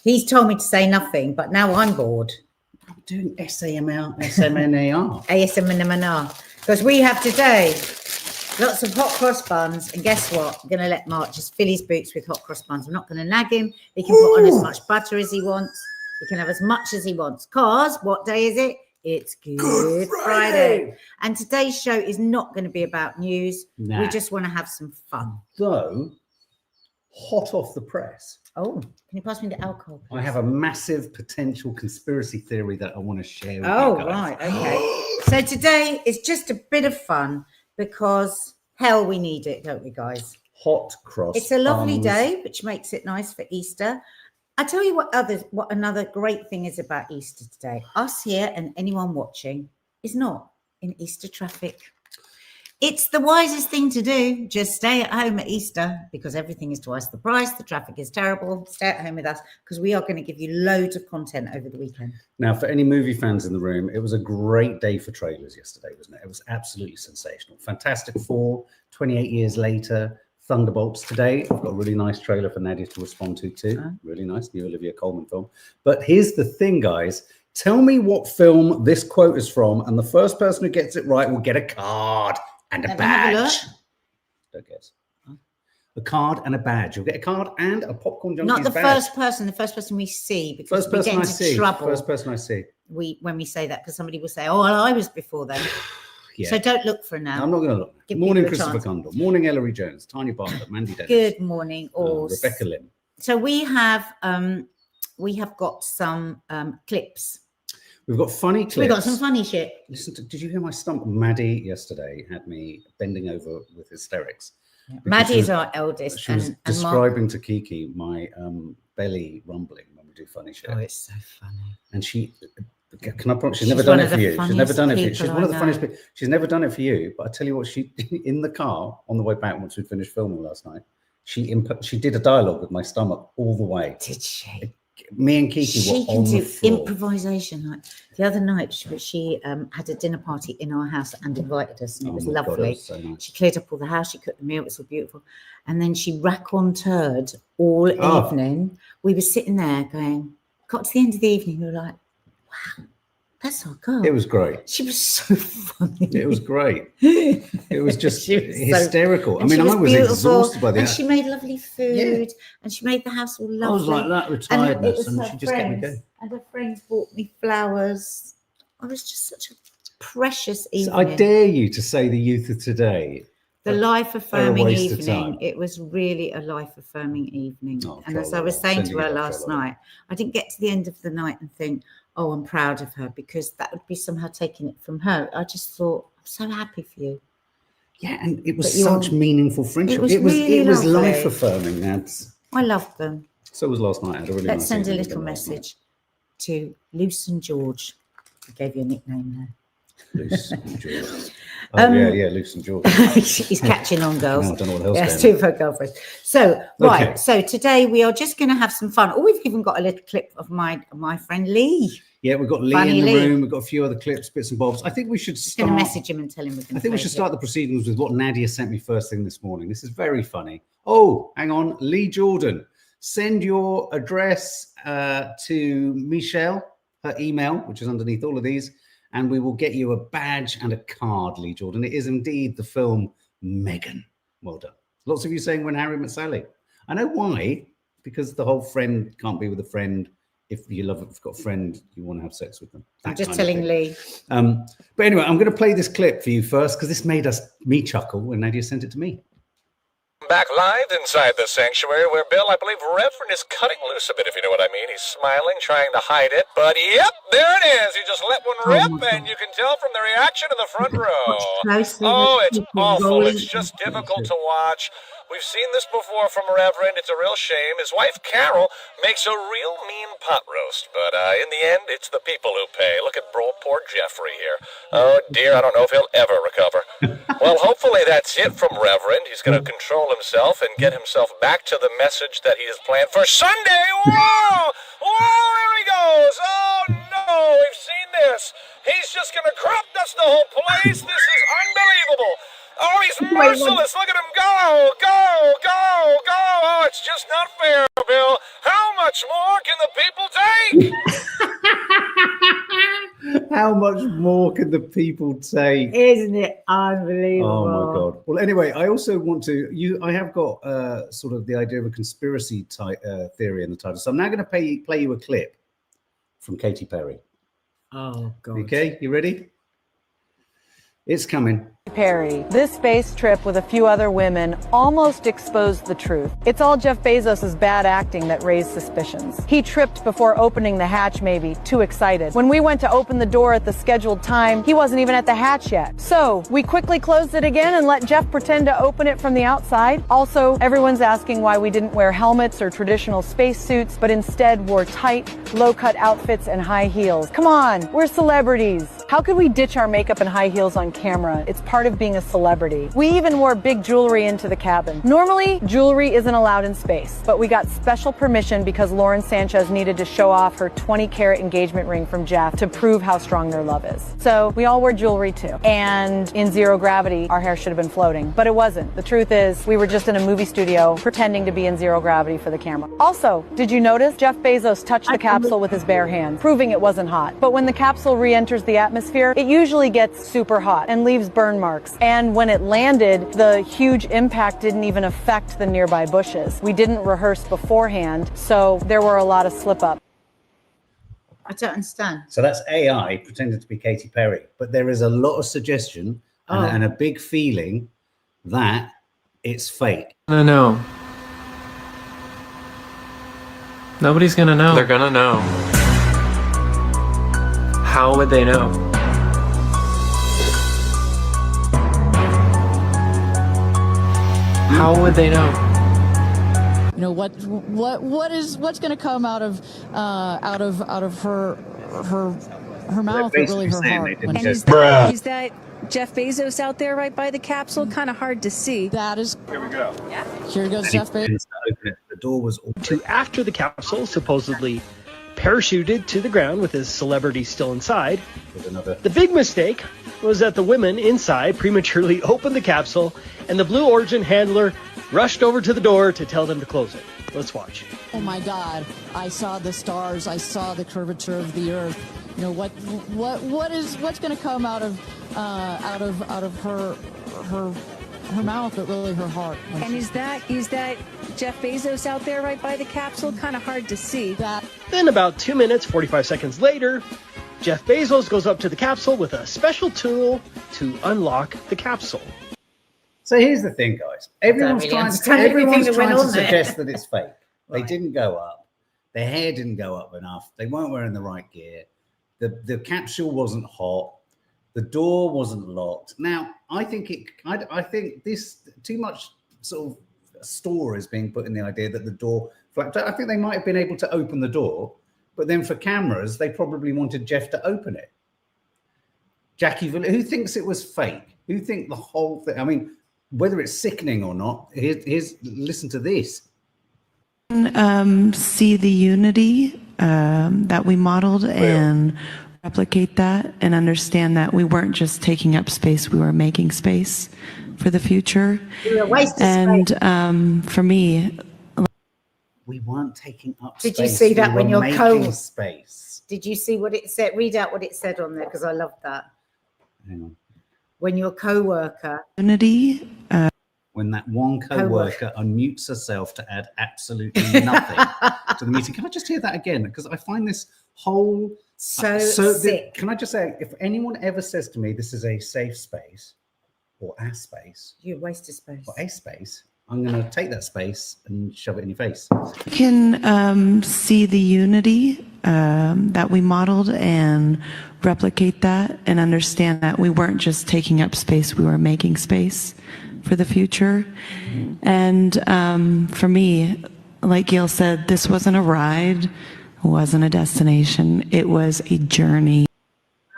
He's told me to say nothing, but now I'm bored. I'm doing SMNAR. ASMNR. Because we have today lots of hot cross buns. And guess what? I'm going to let Mark just fill his boots with hot cross buns. I'm not going to nag him. He can put on as much butter as he wants. He can have as much as he wants. Because what day is it? It's Good Friday. And today's show is not going to be about news. We just want to have some fun. Though, hot off the press. Oh, can you pass me the alcohol, please? I have a massive potential conspiracy theory that I want to share with you guys. Right, okay. So today is just a bit of fun because hell, we need it, don't we, guys? Hot cross. It's a lovely day, which makes it nice for Easter. I tell you what another great thing is about Easter today. Us here and anyone watching is not in Easter traffic. It's the wisest thing to do. Just stay at home at Easter because everything is twice the price. The traffic is terrible. Stay at home with us because we are going to give you loads of content over the weekend. Now, for any movie fans in the room, it was a great day for trailers yesterday, wasn't it? It was absolutely sensational. Fantastic Four, 28 years later. Thunderbolts today. I've got a really nice trailer for Nadia to respond to too. Really nice, new Olivia Colman film. But here's the thing, guys. Tell me what film this quote is from, and the first person who gets it right will get a card and a badge. Don't guess. A card and a badge. You'll get a card and a popcorn junkies Not the badge. first person we see, because we get into trouble. First person I see. When we say that, because somebody will say, "Oh, well, I was before then." Yeah. So don't look for now. I'm not going to look. Good morning, Christopher Condor. Morning, Ellery Jones. Tanya Bartlett. Mandy Dennis. Good morning, all. Rebecca Lim. So we have got some clips. We've got funny clips. We've got some funny shit. Listen, did you hear my stump? Maddie yesterday had me bending over with hysterics. Yeah. Maddie is our eldest. She was describing to Kiki my belly rumbling when we do funny shit. Oh, it's so funny. And she, can I promise, she's never done it for you. She's never done it for you. She's one of the funniest people. She's never done it for you. But I tell you what, she, in the car on the way back once we finished filming last night, she did a dialogue with my stomach all the way. Did she? Me and Kiki were on the floor. She can do improvisation. Like the other night, she had a dinner party in our house and invited us, and it was lovely. God, it was so nice. She cleared up all the house. She cooked the meal. It was so beautiful. And then she raconteur'd all evening. We were sitting there going, got to the end of the evening, we were like, wow, that's our girl. It was great. She was so funny. It was great. It was just hysterical. I mean, I was exhausted by the end. And she made lovely food, and she made the house all lovely. I was like that with tiredness, and she just kept me going. And her friends bought me flowers. I was just such a precious evening. So I dare you to say the youth of today. The life-affirming evening. It was really a life-affirming evening. And as I was saying to her last night, I didn't get to the end of the night and think, oh, I'm proud of her, because that would be somehow taking it from her. I just thought, I'm so happy for you. Yeah, and it was such meaningful friendship. It was life-affirming, Nads. I loved them. So was last night. I had a really Let's send a little message to Luce and George. I gave you a nickname there. Luce and George. Yeah, Luce and George. He's catching on, girls. No, I don't know what else. Yes, two of her girlfriends. So, right. So today we are just going to have some fun. Oh, we've even got a little clip of my friend Lee. Yeah, we've got Lee in the room. We've got a few other clips, bits and bobs. I think we should start. I'm going to message him and tell him we're going to. I think we should start the proceedings with what Nadia sent me first thing this morning. This is very funny. Oh, hang on. Lee Jordan. Send your address to Michelle, her email, which is underneath all of these, and we will get you a badge and a card, Lee Jordan. It is indeed the film Megan. Well done. Lots of you saying When Harry Met Sally. I know why. Because the whole friend can't be with a friend. If you've got a friend, you want to have sex with them. I'm just telling Lee. But anyway, I'm going to play this clip for you first, because this made me chuckle when Nadia sent it to me. Back live inside the sanctuary where Bill, I believe Reverend is cutting loose a bit, if you know what I mean. He's smiling, trying to hide it, but yep, there it is. He just let one rip, and you can tell from the reaction in the front row. Oh, it's awful. It's just difficult to watch. We've seen this before from Reverend. It's a real shame. His wife, Carol, makes a real mean pot roast. But in the end, it's the people who pay. Look at poor Jeffrey here. Oh, dear, I don't know if he'll ever recover. Well, hopefully that's it from Reverend. He's going to control himself and get himself back to the message that he has planned for Sunday. Whoa! Whoa, here he goes. Oh, no, we've seen this. He's just going to crop dust the whole place. This is unbelievable. Oh, he's merciless. Look at him go, go, go, go. Oh, it's just not fair, Bill. How much more can the people take? How much more can the people take? Isn't it unbelievable? Oh my god. Well, anyway, I also want to. I have got sort of the idea of a conspiracy type theory in the title. So I'm now going to play you a clip from Katy Perry. Oh god. Okay, you ready? It's coming. Perry, this space trip with a few other women almost exposed the truth. It's all Jeff Bezos' bad acting that raised suspicions. He tripped before opening the hatch, maybe, too excited. When we went to open the door at the scheduled time, he wasn't even at the hatch yet. So we quickly closed it again and let Jeff pretend to open it from the outside. Also, everyone's asking why we didn't wear helmets or traditional spacesuits, but instead wore tight, low-cut outfits and high heels. Come on, we're celebrities. How could we ditch our makeup and high heels on camera? It's part of being a celebrity. We even wore big jewelry into the cabin. Normally, jewelry isn't allowed in space, but we got special permission because Lauren Sanchez needed to show off her 20-carat engagement ring from Jeff to prove how strong their love is. So we all wore jewelry too. And in zero gravity, our hair should have been floating, but it wasn't. The truth is, we were just in a movie studio pretending to be in zero gravity for the camera. Also, did you notice Jeff Bezos touched the capsule with his bare hands, proving it wasn't hot? But when the capsule re-enters the atmosphere, it usually gets super hot and leaves burn marks. And when it landed, the huge impact didn't even affect the nearby bushes. We didn't rehearse beforehand, so there were a lot of slip-ups. I don't understand. So that's AI pretending to be Katy Perry, but there is a lot of suggestion and a big feeling that it's fake. No. Nobody's gonna know. They're gonna know. How would they know? How would they know? You know what's going to come out of her mouth, but really her heart. And is that Jeff Bezos out there right by the capsule? Kind of hard to see. That is. Here we go. Yeah. Here goes Jeff Bezos. The door was to after the capsule supposedly parachuted to the ground with his celebrity still inside. The big mistake was that the women inside prematurely opened the capsule and the Blue Origin handler rushed over to the door to tell them to close it. Let's watch. Oh my God! I saw the stars. I saw the curvature of the Earth. You know what's going to come out of her mouth, but really her heart. And is that Jeff Bezos out there right by the capsule? Kind of hard to see. That. Then about 2 minutes, 45 seconds later, Jeff Bezos goes up to the capsule with a special tool to unlock the capsule. So here's the thing, guys. Everyone's trying to suggest that it's fake. They didn't go up. Their hair didn't go up enough. They weren't wearing the right gear. The capsule wasn't hot. The door wasn't locked. Now, I think this too much sort of store is being put in the idea that the door flapped. I think they might have been able to open the door, but then for cameras, they probably wanted Jeff to open it. Jackie, who thinks it was fake? Who think the whole thing? I mean, whether it's sickening or not, here's listen to this. See the unity that we modeled and replicate that and understand that we weren't just taking up space, we were making space for the future. And for me, we weren't taking up space. Did you see that when you're making space? Did you see what it said? Read out what it said on there, because I love that. Hang on. When your co-worker unity. When that one co-worker unmutes herself to add absolutely nothing to the meeting. Can I just hear that again? Because I find this whole so sick. Can I just say, if anyone ever says to me this is a safe space or a space, you wasted space, or a space, I'm going to take that space and shove it in your face. You can see the unity that we modeled and replicate that and understand that we weren't just taking up space, we were making space for the future. And for me, like Gail said, this wasn't a ride, it wasn't a destination, it was a journey.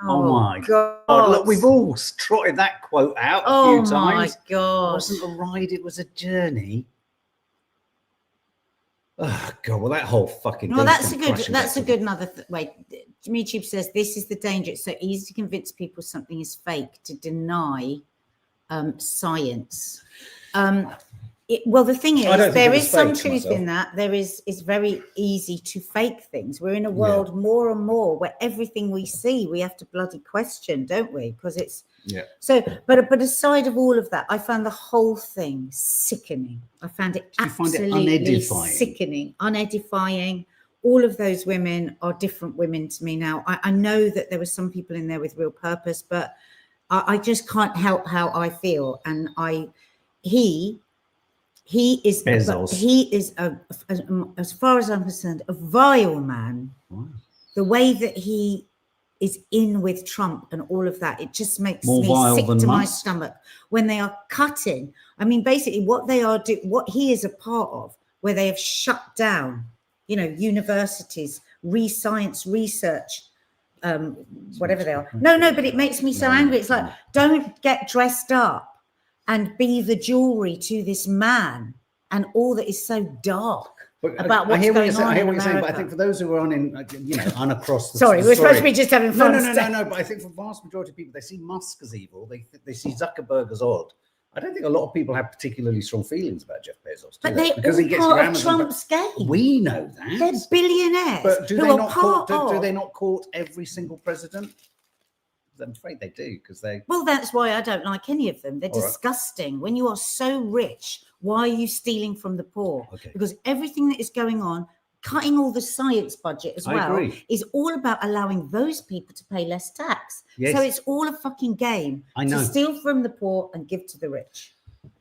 Oh my God. Look, we've all trotted that quote out a few times. Oh my God. It wasn't a ride, it was a journey. Oh God, well that whole fucking well, that's a good another wait. YouTube says this is the danger. It's so easy to convince people something is fake, to deny science. Well, the thing I don't is, think there it is was some fake to truth myself. in that. It's very easy to fake things. We're in a world more and more where everything we see, we have to bloody question, don't we? Because it's so. But aside of all of that, I found the whole thing sickening. I found it absolutely unedifying? sickening, unedifying. All of those women are different women to me now. I know that there were some people in there with real purpose, but I just can't help how I feel. And he is as far as I'm concerned, a vile man. Wow. The way that he is in with Trump and all of that, it just makes More me vile sick than to my Musk? stomach when they are cutting. I mean, basically what they are doing, what he is a part of, where they have shut down, universities, science research, whatever they are. No, but it makes me so angry. It's like, don't get dressed up and be the jewelry to this man and all that is so dark about what's going on. I hear in what you're saying, but I America. think for those who are on across the Sorry, we're supposed to be just having fun. No. But I think for the vast majority of people, they see Musk as evil. They see Zuckerberg as odd. I don't think a lot of people have particularly strong feelings about Jeff Bezos. But they because he gets part of Amazon, Trump's game. We know that. They're billionaires. But do they not court every single president? I'm afraid they do, because they. Well, that's why I don't like any of them. They're disgusting. When you are so rich, why are you stealing from the poor? Okay. Because everything that is going on, cutting all the science budget as well, is all about allowing those people to pay less tax. Yes. So it's all a fucking game to steal from the poor and give to the rich.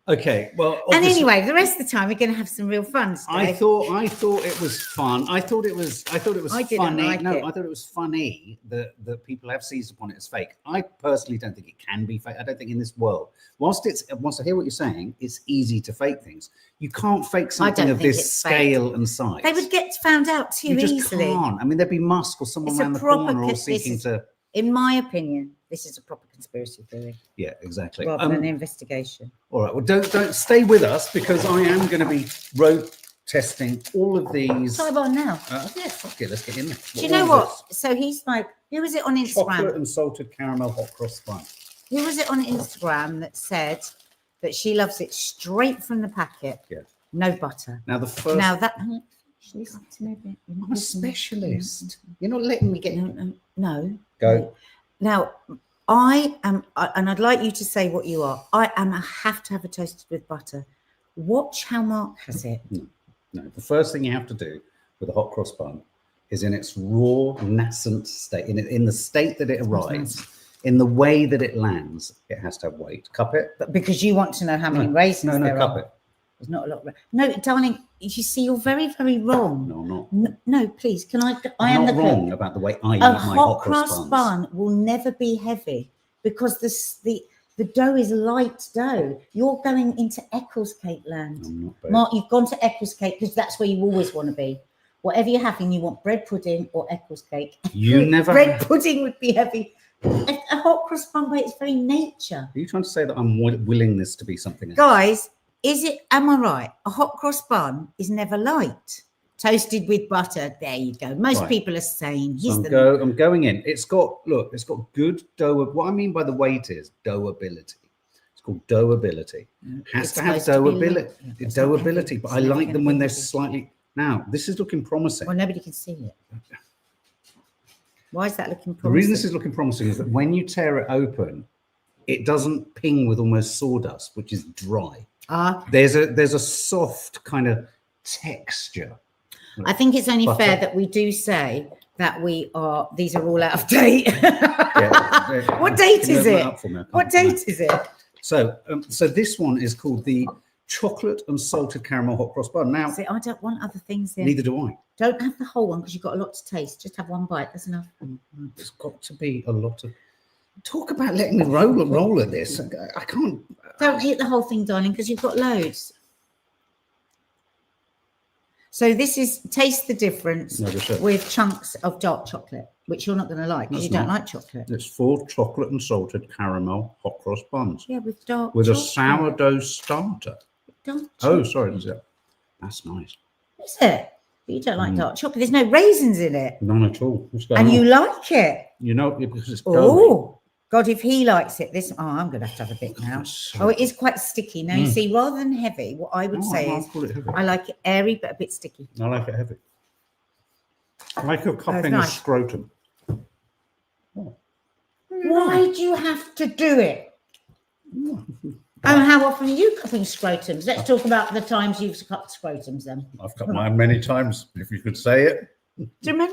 Okay, well, and anyway, the rest of the time we're going to have some real fun today. I thought it was fun. I thought it was funny. I thought it was funny that people have seized upon it as fake. I personally don't think it can be fake. I don't think in this world, whilst I hear what you're saying, it's easy to fake things. You can't fake something of this scale and size. They would get found out too easily. You just can't. I mean, there'd be Musk or someone around the corner all seeking to. In my opinion, this is a proper conspiracy theory. Yeah, exactly. Rather than an investigation. All right. Well, don't stay with us, because I am going to be road testing all of these. Sidebar now. Yeah, fuck it. Let's get in there. Do you know what? So he's like, who was it on Instagram? Chocolate and salted caramel hot cross bun. Who was it on Instagram that said that she loves it straight from the packet? Yeah. No butter. Now the first. Now that. Listen to me a bit. I'm a specialist. You're not letting me get. No. Go. Now, I am, and I'd like you to say what you are. I have to have it toasted with butter. Watch how Mark has it. No. The first thing you have to do with a hot cross bun is in its raw, nascent state, in the state that it arrives, in the way that it lands, it has to have weight. Cup it. But because you want to know how many raisins there are. Cup it. There's not a lot. No, darling, you see, you're very, very wrong. No, I'm not. No, please, can I? I'm not wrong about the way I eat my hot cross bun will never be heavy because the dough is light dough. You're going into Eccles cake land. I'm not, babe. Mark, you've gone to Eccles cake because that's where you always want to be. Whatever you're having, you want bread pudding or Eccles cake. Bread pudding would be heavy. A hot cross bun by its very nature. Are you trying to say that I'm willing this to be something else? Guys, am I right? A hot cross bun is never light. Toasted with butter. There you go. Most people are saying. I'm going in. It's got good dough. What I mean by the weight is doughability. It's called doughability. Has to have doughability. But I like them when they're slightly. Now, this is looking promising. Well, nobody can see it. Why is that looking promising? The reason this is looking promising is that when you tear it open, it doesn't ping with almost sawdust, which is dry. There's a soft kind of texture. I think it's only fair that we do say that these are all out of date. What date is it? What date is it? So this one is called the chocolate and salted caramel hot cross bun. Now, see, I don't want other things in. Neither do I. Don't have the whole one because you've got a lot to taste. Just have one bite. That's enough. There's got to be a lot of. Talk about letting me roll at this. I can't. Don't eat the whole thing, darling, because you've got loads. So this is taste the difference with chunks of dark chocolate, which you're not going to like because you don't like chocolate. It's 4 chocolate and salted caramel hot cross buns. Yeah, with dark with chocolate. A sourdough starter. Sorry, that's nice. Is it? But you don't like dark chocolate. There's no raisins in it. None at all. And you like it. You know, because it's oh, God, if he likes it, this. Oh, I'm going to have a bit now. Oh, it is quite sticky. Now, you see, rather than heavy, what I would say is I like it airy but a bit sticky. I like it heavy. I like your cupping a scrotum. Oh. Why do you have to do it? And how often are you cupping scrotums? Let's talk about the times you've cupped scrotums then. I've cut mine many times, if you could say it. Do men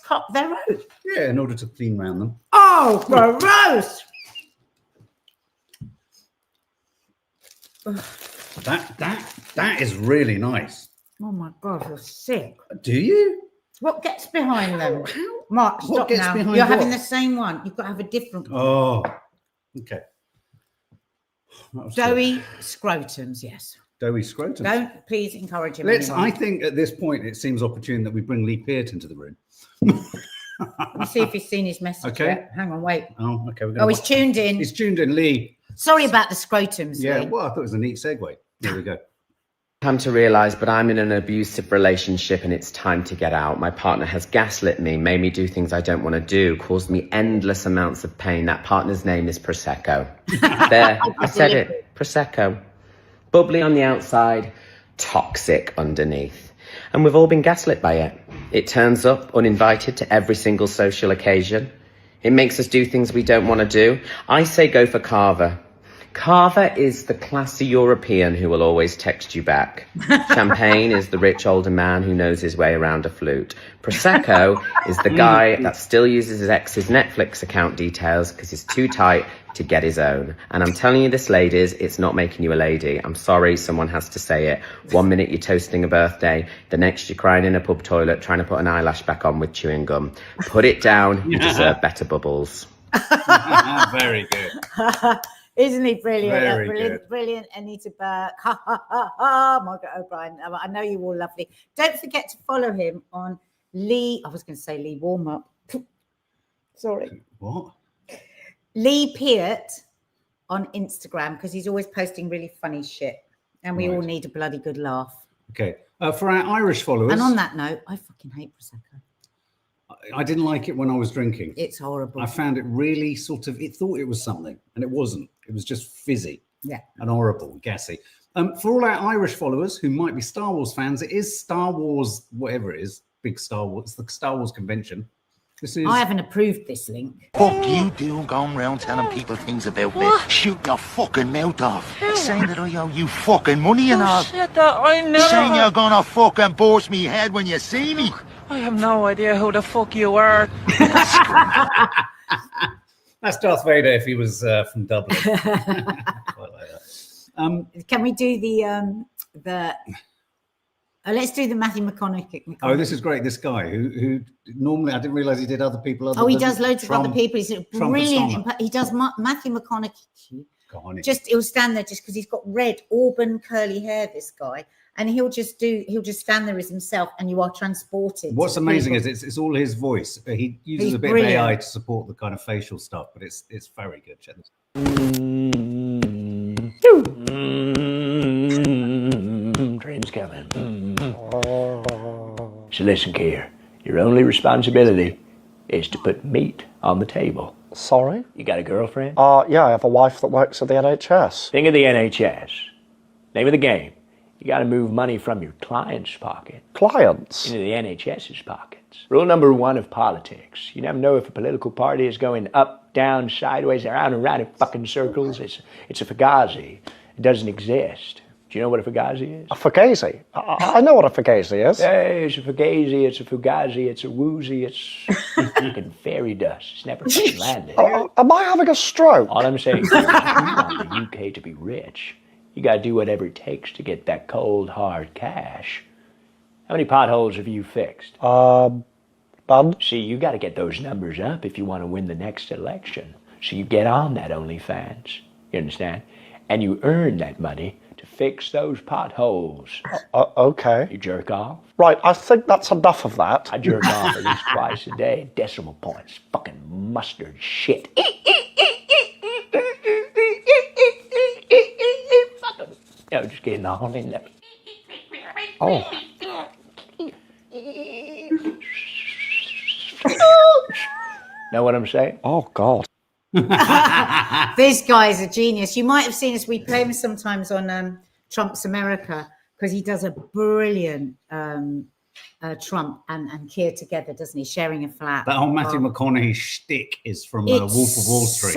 cup their own? Yeah, in order to clean around them. Oh, gross! That is really nice. Oh my God, you're sick. Do you? What gets behind them? Mark, stop now. You're having the same one. You've got to have a different one. Oh, okay. Doughy scrotums, yes. Doughy scrotums. Don't please encourage him. I think at this point it seems opportune that we bring Lee Peart into the room. Let me see if he's seen his message yet. Hang on, wait. Oh, okay. He's tuned in. He's tuned in, Lee. Sorry about the scrotums. Yeah, Lee. well, I thought it was a neat segue. Here we go. Come to realise, but I'm in an abusive relationship and it's time to get out. My partner has gaslit me, made me do things I don't want to do, caused me endless amounts of pain. That partner's name is Prosecco. There, I said it. Prosecco. Bubbly on the outside, toxic underneath. And we've all been gaslit by it. It turns up uninvited to every single social occasion. It makes us do things we don't want to do. I say go for Carver. Carver is the classy European who will always text you back. Champagne is the rich older man who knows his way around a flute. Prosecco is the guy that still uses his ex's Netflix account details because he's too tight to get his own. And I'm telling you this, ladies, it's not making you a lady. I'm sorry, someone has to say it. 1 minute you're toasting a birthday, the next you're crying in a pub toilet trying to put an eyelash back on with chewing gum. Put it down, you deserve better bubbles. Very good. Isn't he brilliant? Very Brilliant, brilliant. Anita Burke. Ha, ha, ha, ha. Margaret O'Brien. I know you're all lovely. Don't forget to follow him on Lee. I was going to say Lee Warm Up. Sorry. What? Lee Peart on Instagram because he's always posting really funny shit. And we all need a bloody good laugh. Okay. For our Irish followers. And on that note, I fucking hate Prosecco. I didn't like it when I was drinking. It's horrible. I found it really it thought it was something and it wasn't. It was just fizzy. Yeah. And horrible, gassy. For all our Irish followers who might be Star Wars fans, it is Star Wars, whatever it is, big Star Wars. It's the Star Wars convention. I haven't approved this link. Fuck you doing going around telling people things about me. Shoot your fucking mouth off. Saying that I owe you fucking money and all. Shit, that I never... Saying you're gonna fucking burst me head when you see me. I have no idea who the fuck you are. That's Darth Vader if he was from Dublin. Quite like that. Can we do the let's do the Matthew McConaughey. Oh, this is great. This guy who normally I didn't realize he did other people. He does loads of other people. He's brilliant. He does Matthew McConaughey. He'll stand there just because he's got red auburn curly hair. This guy. And he'll just stand there as himself, and you are transported. What's amazing is it's all his voice. He uses a bit of AI to support the kind of facial stuff, but it's very good. Check this. Dreams coming. So listen, Keir, your only responsibility is to put meat on the table. Sorry? You got a girlfriend? Yeah, I have a wife that works at the NHS. Think of the NHS. Name of the game. You got to move money from your client's pocket. Clients? Into the NHS's pockets. Rule number 1 of politics. You never know if a political party is going up, down, sideways, around and around in fucking circles. It's a fugazi. It doesn't exist. Do you know what a fugazi is? A fugazi? I know what a fugazi is. Hey, it's a fugazi, it's a fugazi, it's a woozy, it's fucking fairy dust. It's never fucking landed. Am I having a stroke? All I'm saying is, if you want the UK to be rich, you got to do whatever it takes to get that cold, hard cash. How many potholes have you fixed? None. See, you got to get those numbers up if you want to win the next election. So you get on that OnlyFans, you understand? And you earn that money to fix those potholes. Okay. You jerk off? Right, I think that's enough of that. I jerk off at least twice a day. Decimal points. Fucking mustard shit. No, just getting on in there. Oh. Know what I'm saying? Oh, God. This guy is a genius. You might have seen us. We play him sometimes on Trump's America because he does a brilliant Trump and Keir together, doesn't he? Sharing a flat. That whole Matthew McConaughey shtick is from Wolf of Wall Street.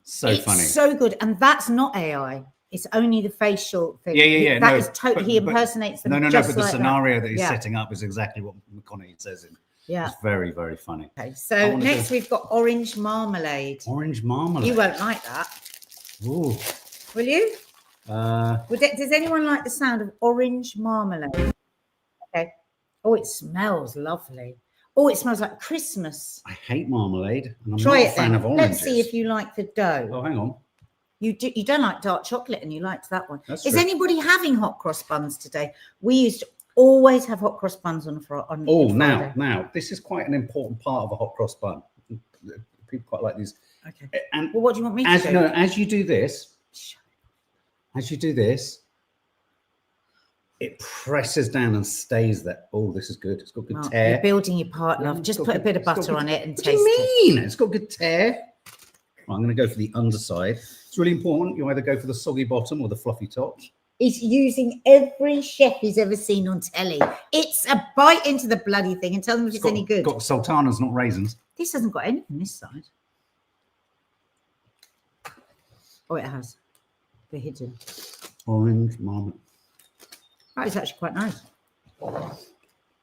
So funny. So good. And that's not AI. It's only the facial thing. Yeah. That is totally, he impersonates them. No, just but the like scenario that he's setting up is exactly what McConaughey says in. Yeah. It's very, very funny. Okay, so next we've got orange marmalade. Orange marmalade. You won't like that. Ooh. Will you? Does anyone like the sound of orange marmalade? Okay. Oh, it smells lovely. Oh, it smells like Christmas. I hate marmalade. And I'm Try not it a fan then. of oranges. Let's see if you like the dough. Oh, hang on. You don't like dark chocolate, and you liked that one. That's Is true. anybody having hot cross buns today? We used to always have hot cross buns on Friday. Now, this is quite an important part of a hot cross bun. People quite like these. Okay. And well, what do you want me to do? No, as you do this, it presses down and stays there. Oh, this is good. It's got good tear. You're building your part, love. Just put a bit of butter on it and taste it. What do you mean? It's got good tear. I'm going to go for the underside. It's really important. You either go for the soggy bottom or the fluffy top. He's using every chef he's ever seen on telly. It's a bite into the bloody thing and tell them if it's any good. Got sultanas, not raisins. This hasn't got anything this side. Oh, it has. They're hidden. Orange marmalade. That is actually quite nice.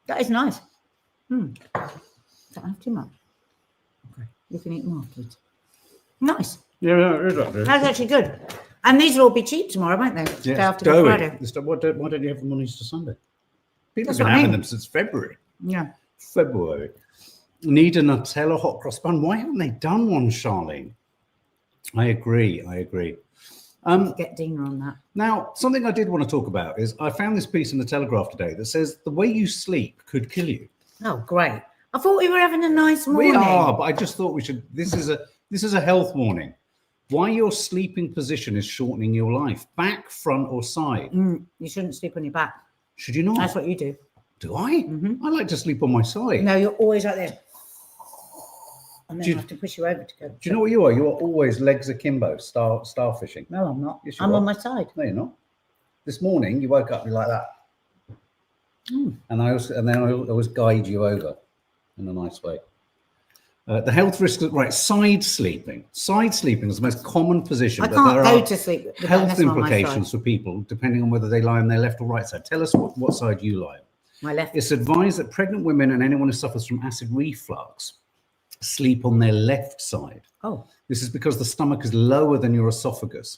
That is nice. Don't have too much. Okay, you can eat more afterwards. Nice. Yeah, it is actually. That's actually good. And these will all be cheap tomorrow, won't they? Yeah, Day after Good Friday. Why don't you have them on Easter Sunday? People That's have been what I having mean. them since February. Yeah. February. Need a Nutella hot cross bun. Why haven't they done one, Charlene? I agree. Get Dina on that. Now, something I did want to talk about is I found this piece in the Telegraph today that says the way you sleep could kill you. Oh, great. I thought we were having a nice morning. We are, but I just thought we should. This is a health warning. Why your sleeping position is shortening your life, back, front, or side. You shouldn't sleep on your back. Should you not? That's what you do. Do I? I like to sleep on my side. No, you're always like this. And then I have to push you over to go. Do you know what you are? You are always legs akimbo, starfishing. No, I'm not. Yes, you I'm are. on my side. No, you're not. This morning you woke up like that, and I always guide you over in a nice way. The health risks, right? Side sleeping. Side sleeping is the most common position. I but can't there go are to sleep with health that on my implications side. for people depending on whether they lie on their left or right side. Tell us what side you lie on. My left. It's advised that pregnant women and anyone who suffers from acid reflux sleep on their left side. Oh. This is because the stomach is lower than your esophagus.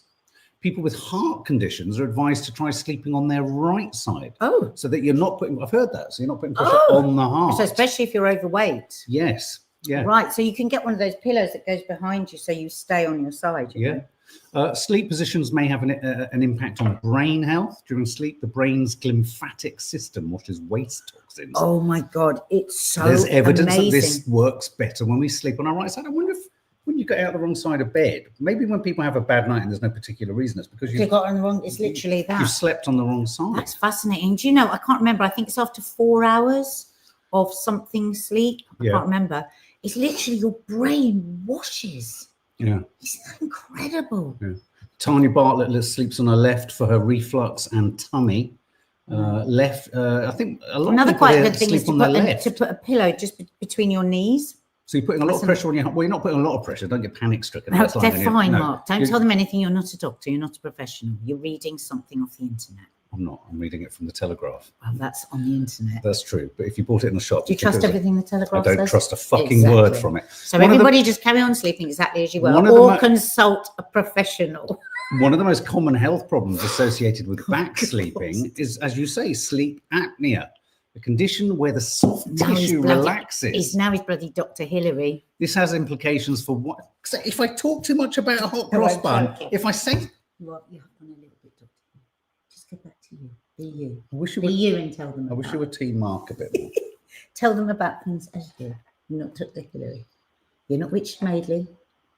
People with heart conditions are advised to try sleeping on their right side. Oh. So that you're not putting, I've heard that, so you're not putting pressure on the heart. So especially if you're overweight. Yes. Yeah. Right. So you can get one of those pillows that goes behind you so you stay on your side. You know? Sleep positions may have an impact on brain health. During sleep, the brain's glymphatic system washes waste toxins. Oh my God. It's so There's evidence amazing. that this works better when we sleep on our right side. I wonder if when you get out the wrong side of bed, maybe when people have a bad night and there's no particular reason, it's because You got on the wrong. It's literally that. you slept on the wrong side. That's fascinating. Do you know? I can't remember. I think it's after 4 hours of something sleep. I can't remember. It's literally your brain washes. Yeah. Isn't that incredible? Yeah. Tanya Bartlett sleeps on her left for her reflux and tummy. I think a lot Another of people quite here good thing is sleep on their left. to put a pillow just between your knees. So you're putting a lot of pressure on your heart. Well, you're not putting a lot of pressure. Don't get panic stricken. No, That's they're like fine, no, Mark. Don't tell them anything. You're not a doctor. You're not a professional. You're reading something off the internet. I'm not. I'm reading it from the Telegraph. Well, that's on the internet. That's true. But if you bought it in the shop, Do you trust everything the Telegraph I don't says? trust a fucking word from it. So everybody just carry on sleeping exactly as you were, or consult a professional. One of the most common health problems associated with back sleeping is, as you say, sleep apnea, a condition where the soft tissue relaxes. Now he's bloody Dr. Hillary. This has implications for what? So if I talk too much about a hot cross bun, if I say... Well, you have done a little bit, Doctor. Just go back to you. Be you. I wish you Be you and tell them. I wish you were Team Mark a bit more. Tell them about things as you. You're not Dr. Hillary. You're not Richard Madeley.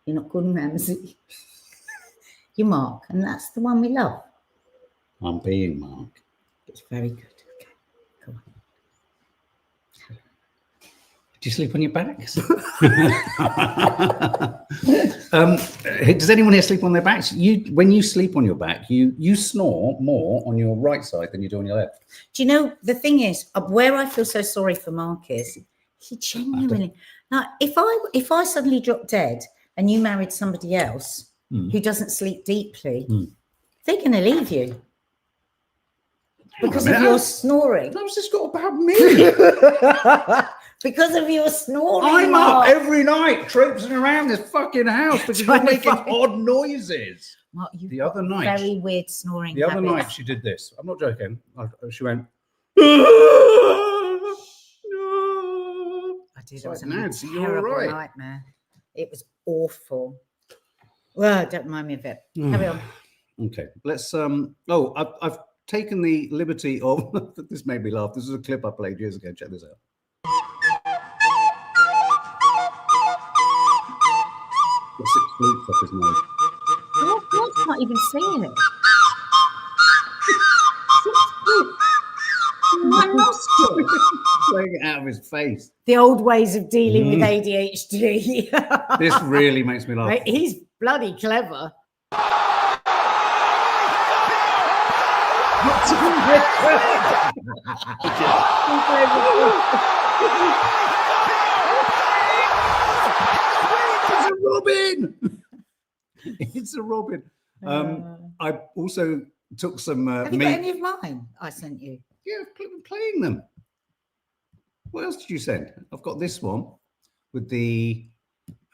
You're not Gordon Ramsay. You're Mark, and that's the one we love. I'm being Mark. It's very good. Okay, come on. Do you sleep on your backs? Does anyone here sleep on their backs? When you sleep on your back, you snore more on your right side than you do on your left. Do you know, the thing is, where I feel so sorry for Mark is, he genuinely, now, if I suddenly drop dead and you married somebody else who doesn't sleep deeply, they're going to leave you. Because of your snoring. That's just got about me. Because of your snoring. I'm up every night traipsing around this fucking house because you're making odd noises. Mark, the other night, very weird snoring. The other night she did this. I'm not joking. She went. I did. It was a terrible nightmare. It was awful. Well, don't remind me of it. Carry on. Okay, let's. I've taken the liberty of. This made me laugh. This is a clip I played years ago. Check this out. Got 6 flutes up his nose. God's not even saying it. 6 flutes. My nostril. Blowing it out of his face. The old ways of dealing with ADHD. This really makes me laugh. Right, he's bloody clever. It's a robin. It's a robin. I also took some Have you got any of mine I sent you? Yeah, I've been playing them. What else did you send? I've got this one with the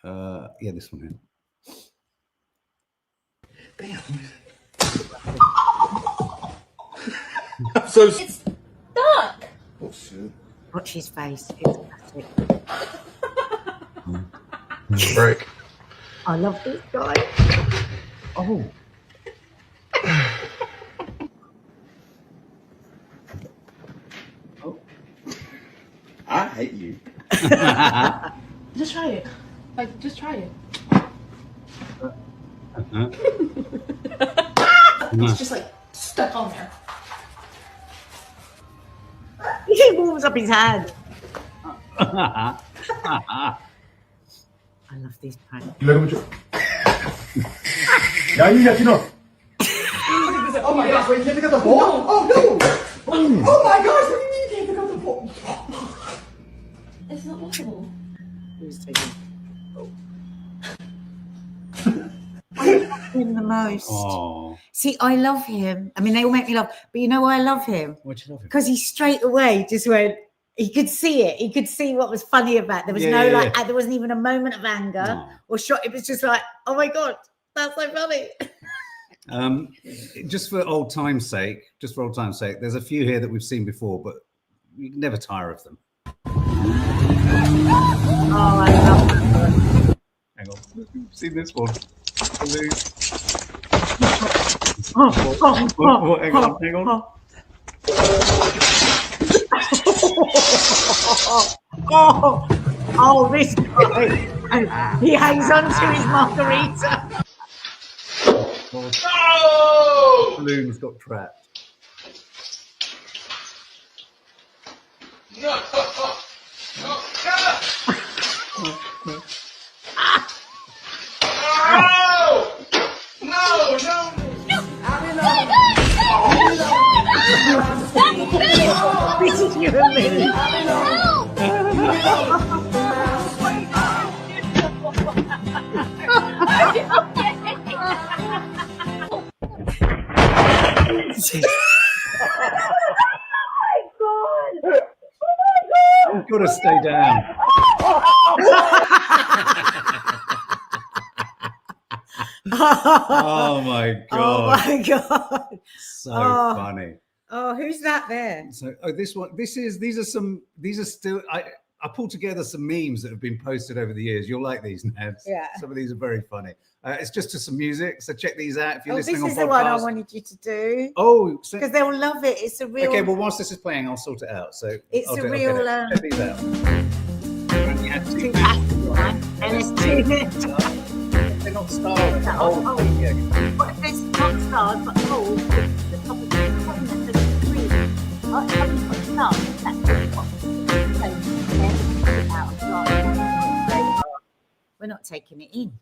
this one here. Damn. So it's stuck. Oh shit. Watch his face. It's classic. Break. I love this guy. Oh. I hate you. Just try it. Like, just try it. It's just like stuck on there. He warms up his hand. I love these pranks. Oh my gosh, wait, you can't pick up the ball? Oh no! Oh my gosh, what do you mean you can't pick up the ball? It's not possible. Who's taking? I love him the most. Oh. See, I love him. I mean, they all make me laugh, but you know why I love him? Why'd you love him? Because he straight away just went. He could see it. He could see what was funny about it. There was there wasn't even a moment of anger or shock. It was just like, oh my god, that's so funny. Just for old time's sake, there's a few here that we've seen before, but you can never tire of them. Oh, I love that one. Hang on, you've seen this one. Hang on. Oh, this guy. He hangs on to his margarita. No! Balloon's got trapped. No! No! No! No! This is you and me. You've got to stay down. Oh my god! Oh my god! So funny. Oh, who's that there? So, this one. These are still. I pulled together some memes that have been posted over the years. You'll like these, Nabs. Yeah. Some of these are very funny. It's just to some music, so check these out if you're listening this on is podcast. the one I wanted you to do. Oh, because they'll love it. It's a real. Okay, well, whilst this is playing, I'll sort it out. So it's check these out. Two packs, and it's 2 minutes. They're not stars. What if there's not stars, but holes at the top of the corner? So there's 3. Somebody's got stars. That's what it's got. So then put it out. taking it in.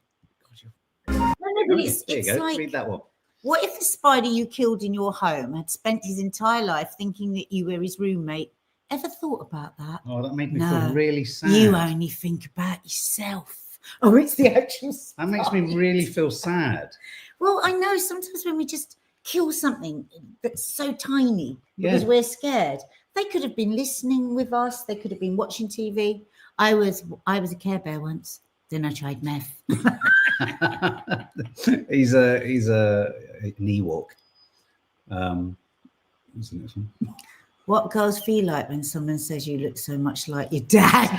No, but it's like, read that one. what if the spider you killed in your home had spent his entire life thinking that you were his roommate? Ever thought about that? Oh, that made me feel really sad. You only think about yourself. Oh, it's the actual That makes me really feel sad. Well, I know sometimes when we just kill something that's so tiny because we're scared, they could have been listening with us. They could have been watching TV. I was a Care Bear once. Then I tried meth. he's a knee walk. What's the next one? What girls feel like when someone says you look so much like your dad.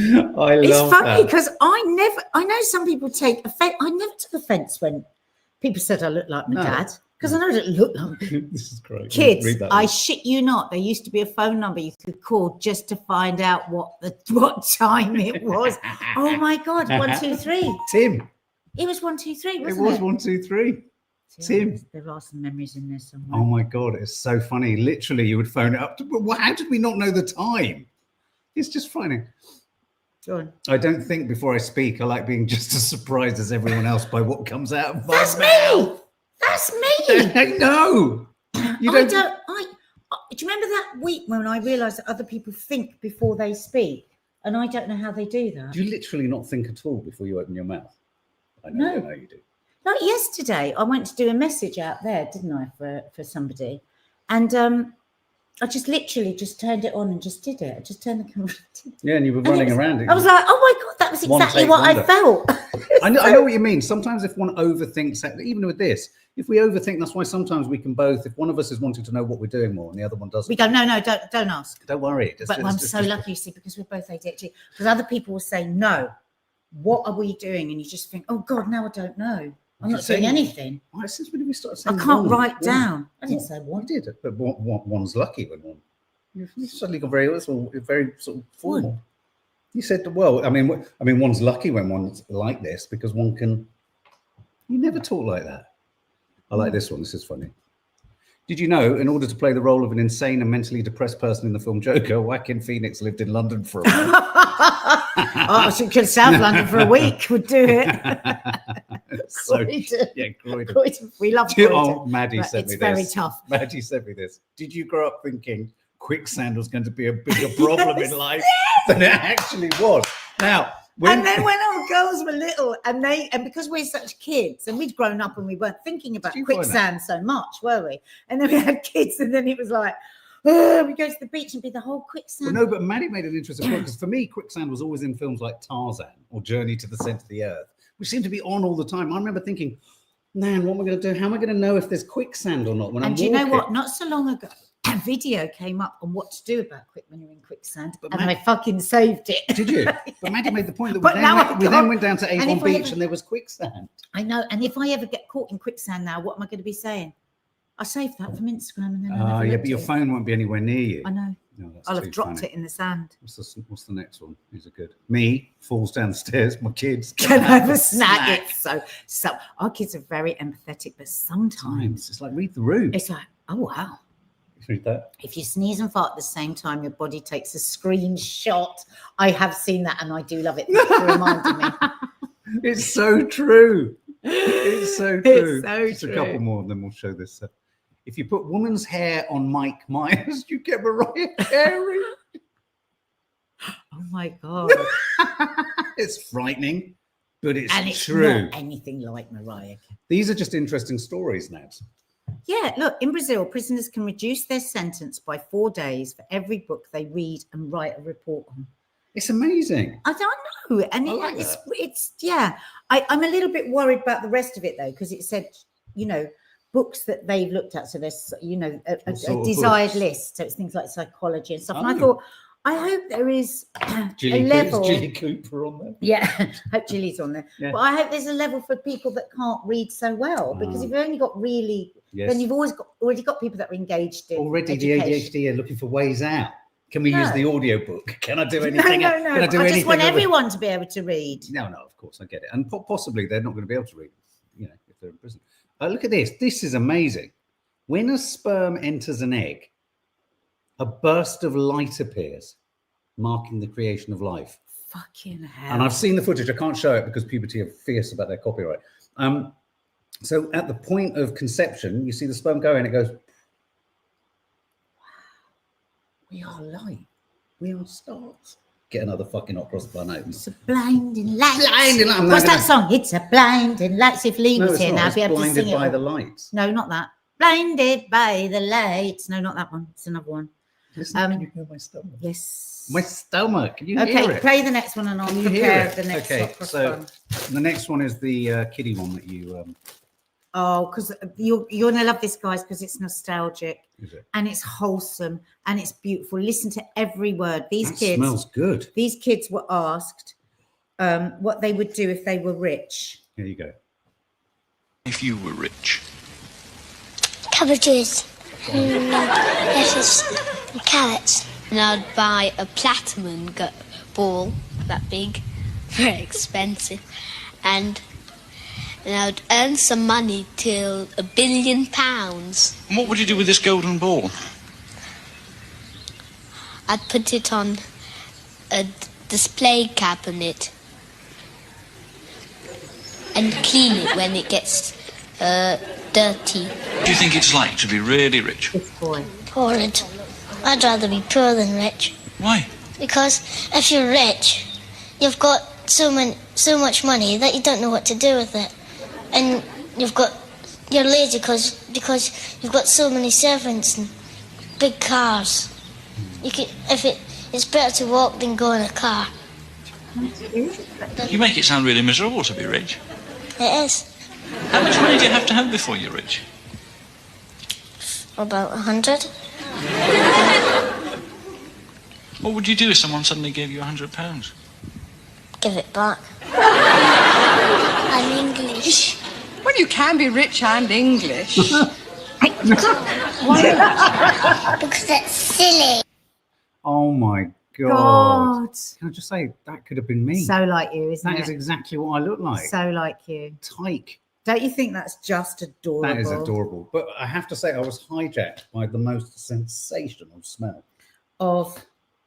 It's funny because I know some people take offense. I never took offense when people said I look like my dad because I know it look like me. This is great. Kids, I shit you not. There used to be a phone number you could call just to find out what time it was. Oh my God, 123. Tim. It was 123, wasn't it? It was 123. Tim. There are some memories in there somewhere. Oh my God, it's so funny. Literally, you would phone it up. How did we not know the time? It's just funny. Go on. I don't think before I speak, I like being just as surprised as everyone else by what comes out of my That's mouth. me. That's me. No. You don't. Do you remember that week when I realised that other people think before they speak, and I don't know how they do that? Do you literally not think at all before you open your mouth? I know, No. you do. Like yesterday, I went to do a message out there, didn't I, for somebody, and I just literally just turned it on and just did it. I just turned the camera. Yeah, and you were running around. I was like, oh my God, that was exactly what I felt. I know what you mean. Sometimes if one overthinks, even with this, if we overthink, that's why sometimes we can both, if one of us is wanting to know what we're doing more and the other one doesn't. We go, no, don't ask. Don't worry. I'm so lucky, you see, because we're both ADHD. Because other people will say, no, what are we doing? And you just think, oh God, now I don't know. I'm not doing anything. Why, since when did we start saying I can't one? write down. I didn't say one. You did, but one's lucky when one. You suddenly got very sort of formal. You said, well, I mean, one's lucky when one's like this because one can. You never talk like that. I like this one. This is funny. Did you know, in order to play the role of an insane and mentally depressed person in the film Joker, Joaquin Phoenix lived in London for a while? I should go to South London for a week. Would do it. Croydon. We love Croydon. Oh, Maddie sent me this. It's very tough. Maddie sent me this. Did you grow up thinking quicksand was going to be a bigger problem in life than it actually was? Now, and then when our girls were little, and because we're such kids, and we'd grown up and we weren't thinking about quicksand so much, were we? And then we had kids, and then it was like, we go to the beach and be the whole quicksand. Well, no, but Maddie made an interesting point because for me, quicksand was always in films like Tarzan or Journey to the Centre of the Earth, which seemed to be on all the time. I remember thinking, man, what am I going to do? How am I going to know if there's quicksand or not when I'm walking? And do you know what? Not so long ago, a video came up on what to do about when you're in quicksand, and I fucking saved it. Did you? But Maddie made the point that we then went down to Avon Beach and there was quicksand. I know, and if I ever get caught in quicksand now, what am I going to be saying? I saved that from Instagram, and then yeah, but your phone won't be anywhere near you. I know. No, I'll have dropped it in the sand. What's the next one? These are good. Me falls down the stairs. My kids can have a snack. So our kids are very empathetic, but sometimes it's like read the room. It's like, oh wow. Read that. If you sneeze and fart at the same time, your body takes a screenshot. I have seen that, and I do love it. Thanks for reminding me. It's so true. It's so true. It's so Just true. A couple more, and then we'll show this. If you put woman's hair on Mike Myers, you get Mariah Carey. Oh my God. It's frightening, but it's true. Not anything like Mariah. These are just interesting stories, Nabs. Yeah, look, in Brazil, prisoners can reduce their sentence by 4 days for every book they read and write a report on. It's amazing. I don't know. And it's I'm a little bit worried about the rest of it, though, because it said, books that they've looked at. So there's, a desired list. So it's things like psychology and stuff. And I thought, I hope there is a level. Is Julie Cooper on there? Yeah, I hope Julie's on there. Yeah. But I hope there's a level for people that can't read so well, because if you've only got then you've already got people that are engaged in already education. The ADHD are looking for ways out. Can we use the audio book? Can I do anything? No. Can I do I anything just want everyone to be able to read. No, of course, I get it. And possibly they're not going to be able to read, if they're in prison. Look at this. This is amazing. When a sperm enters an egg, a burst of light appears. marking the creation of life. Fucking hell. And I've seen the footage. I can't show it because puberty are fierce about their copyright. So at the point of conception, you see the sperm go in, it goes, we are light. We are stars. Get another fucking hot cross bun open. It's a blinding light. Blinding light. What's that song? It's a blinding light. See if Lee was here now, I'd be able to Blinded sing it. by the lights. No, not that. Blinded by the lights. No, not that one. It's another one. Listen, can you hear my stomach? Yes. My stomach. Can you hear Okay, it? play the next one and I'll Can you hear prepare it? the next Okay, hot cross so bun. the next one is the kiddie one that you... Oh, because you're going to love this, guys, because it's nostalgic. Is it? And it's wholesome and it's beautiful. Listen to every word. These That kids smells good. These kids were asked what they would do if they were rich. Here you go. If you were rich. Cabbages, lettuce, and carrots. And I'd buy a platinum ball, that big, very expensive, and I'd earn some money till £1 billion. And what would you do with this golden ball? I'd put it on a display cabinet and clean it when it gets dirty. What do you think it's like to be really rich? This boy. Horrid. I'd rather be poor than rich. Why? Because if you're rich, you've got so much money that you don't know what to do with it. And you're lazy because you've got so many servants and big cars. It's better to walk than go in a car. You make it sound really miserable to be rich. It is. How much money do you have to have before you're rich? About 100. What would you do if someone suddenly gave you £100? Give it back. I'm English. Well, you can be rich and English. Why? Because that's silly. Oh my God. God. Can I just say, that could have been me. So like you, isn't it? That is exactly what I look like. So like you. Tyke. Don't you think that's just adorable? That is adorable. But I have to say, I was hijacked by the most sensational smell. Of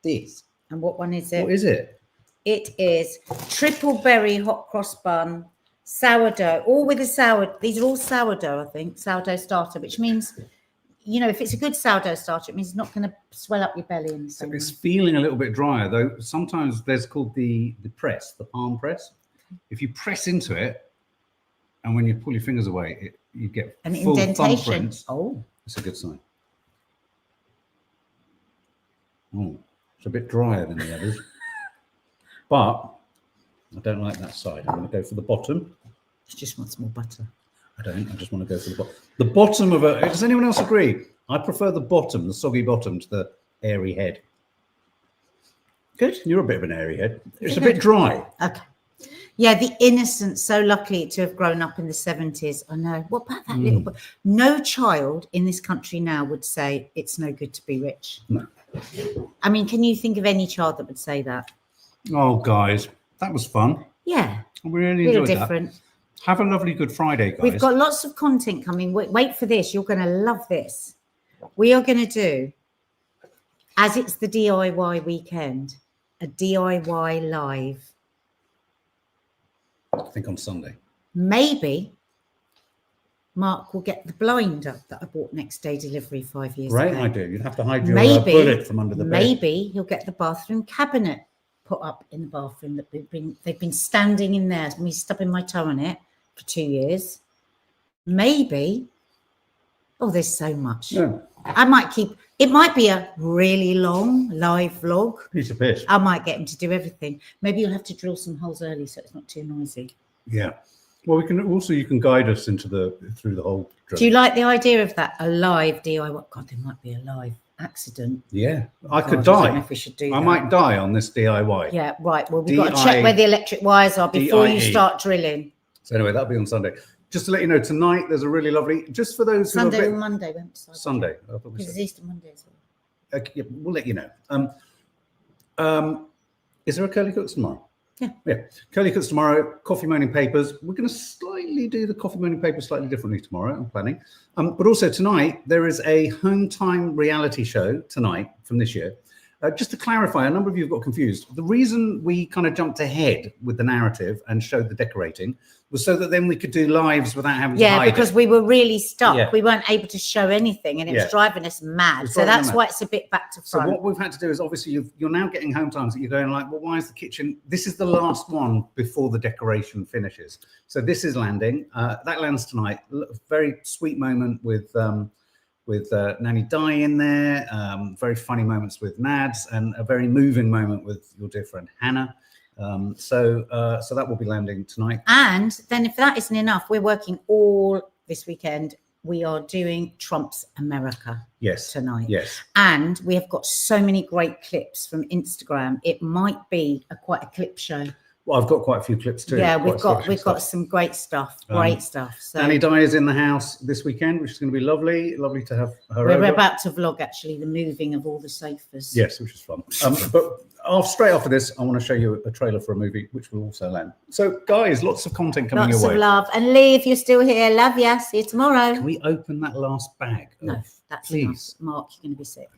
this. And what one is it? What is it? It is triple berry hot cross bun, sourdough, all with a sourdough. These are all sourdough, I think, sourdough starter, which means, you know, if it's a good sourdough starter, it means it's not going to swell up your belly in the same way. It's feeling a little bit drier, though. Sometimes there's called the press, the palm press. If you press into it, and when you pull your fingers away, you get an full indentation. thumbprints. Oh, it's a good sign. Oh, it's a bit drier than the others, but I don't like that side. I'm going to go for the bottom. She just wants more butter. I don't. I just want to go for the bottom. The bottom of a. Does anyone else agree? I prefer the bottom, the soggy bottom, to the airy head. Good. You're a bit of an airy head. It's a bit dry. Okay. Yeah, the innocence, so lucky to have grown up in the 70s. I know. What about that little boy? No child in this country now would say it's no good to be rich. No. I mean, can you think of any child that would say that? Oh, guys, that was fun. Yeah. I really Real enjoyed different. that. Have a lovely Good Friday, guys. We've got lots of content coming. Wait for this. You're going to love this. We are going to do, as it's the DIY weekend, a DIY live. I think on Sunday. Maybe Mark will get the blind up that I bought next day delivery 5 years Great ago. idea. You'd have to hide your Maybe, bullet from under the bed. Maybe he'll get the bathroom cabinet put up in the bathroom that they've been standing in there, me stubbing my toe on it for 2 years. Maybe. Oh, there's so much. Yeah. I might keep. It might be a really long live vlog. Piece of piss. I might get him to do everything. Maybe you'll have to drill some holes early so it's not too noisy. Yeah. Well, we can also, you can guide us into through the whole. Do you like the idea of that? A live DIY? God, there might be a live accident. Yeah, I could I don't know die. if we should do I that. might die on this DIY. Yeah, right. Well, we've got to check where the electric wires are before you start drilling. So anyway, that'll be on Sunday. Just to let you know, tonight there's a really lovely, just for those Sunday who are or Monday. We haven't decided. Sunday. I thought we Because said. it's Easter Monday as well. Okay, yeah, we'll let you know. Is there a Curly Cooks tomorrow? Yeah. Curly Cooks tomorrow, Coffee Moaning Papers. We're going to slightly do the Coffee Moaning Papers slightly differently tomorrow, I'm planning. But also tonight, there is a home time reality show tonight from this year Just to clarify, a number of you have got confused. The reason we kind of jumped ahead with the narrative and showed the decorating was so that then we could do lives without having to hide because it. we were really stuck. Yeah. We weren't able to show anything, and it was driving us mad. So that's why it's a bit back to front. So what we've had to do is obviously you're now getting home times that you're going like, well, why is the kitchen? This is the last one before the decoration finishes. So this is landing. That lands tonight. Very sweet moment with Nanny Di in there. Very funny moments with Nads, and a very moving moment with your dear friend Hannah. So that will be landing tonight. And then if that isn't enough, we're working all this weekend. We are doing Trump's America tonight. Yes. And we have got so many great clips from Instagram. It might be quite a clip show. Well, I've got quite a few clips too. Yeah, we've got some great stuff. Great stuff. So Nanny Di is in the house this weekend, which is going to be lovely. Lovely to have her over. We're about to vlog actually the moving of all the sofas. Yes, which is fun. But straight after this, I want to show you a trailer for a movie which will also land. So, guys, lots of content coming your way. Lots of love. And Lee, if you're still here, love ya. See you tomorrow. Can we open that last bag? No, that's please. enough. Mark, you're going to be sick.